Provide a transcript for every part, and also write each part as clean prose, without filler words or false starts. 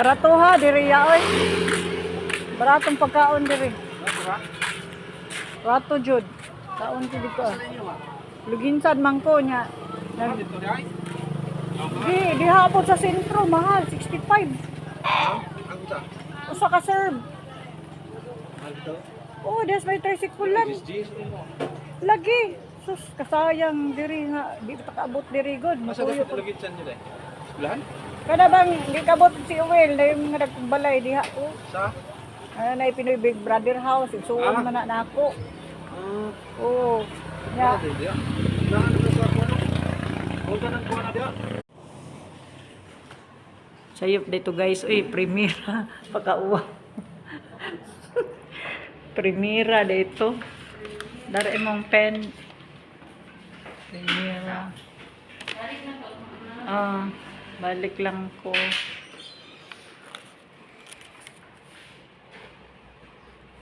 Baratuha diri ya oy. Baratong pagkaon diri. Rato jud. Kaon ko dito. Luginsan man ko nya. Di hapon sa sentro mahal 65. Usa ka serve. Oh, des may tricycle lang. Lagi. Sus, kasayang diri nga di pa kaabot diri god. Masa dapat luginsan nyo dai? Eskwelahan? Kada bang di kabot si Uwel na yung nagbalay diha. Oh. Sa? Ano na Pinoy Big Brother House, isuon man na nako. Oh. Ya. Sayop dito guys, uy, primera pagkauwa. Primera dito. Dari mong pen. Primera. Balik lang ko.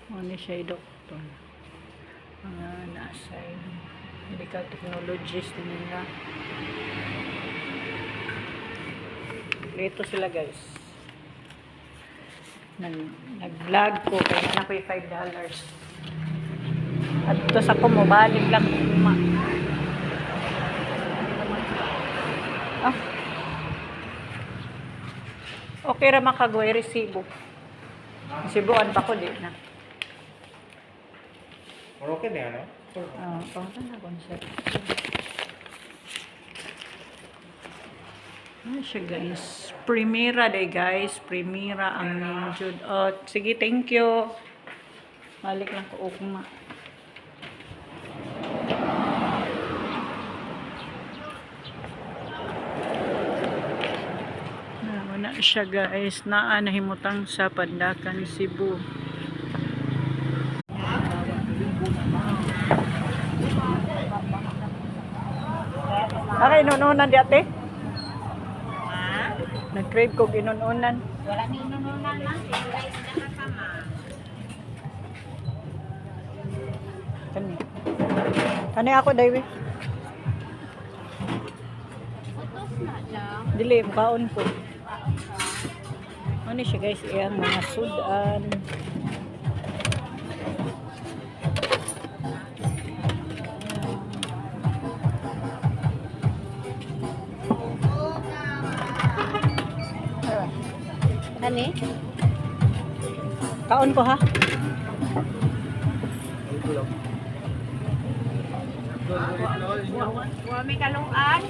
Ano siya doktor? Nasa medical technologies nila. Ito sila guys. Nag-vlog ko kaya na ko yung $5. At ito sa ko mo balik lang kuma. Okay ra makagway resibo. Resiboan pa ko di na. Okay na ano? Pangtan na concept. Siya guys. Primera day guys. Primera ang jud. Sige, thank you. Balik lang ko ukma. Wala siya guys. Nahimutang sa Pandakan, Cebu. Okay, inununan di ate? Nag-crave ko inununan. Wala ni inununan na. Guys, Kani. Kani ako, Daiwi. Photos na lang. Dili, baon ko. Ano siya guys, iyang mga sudan. Ani? Kaon ko ha? Wa may kaluan.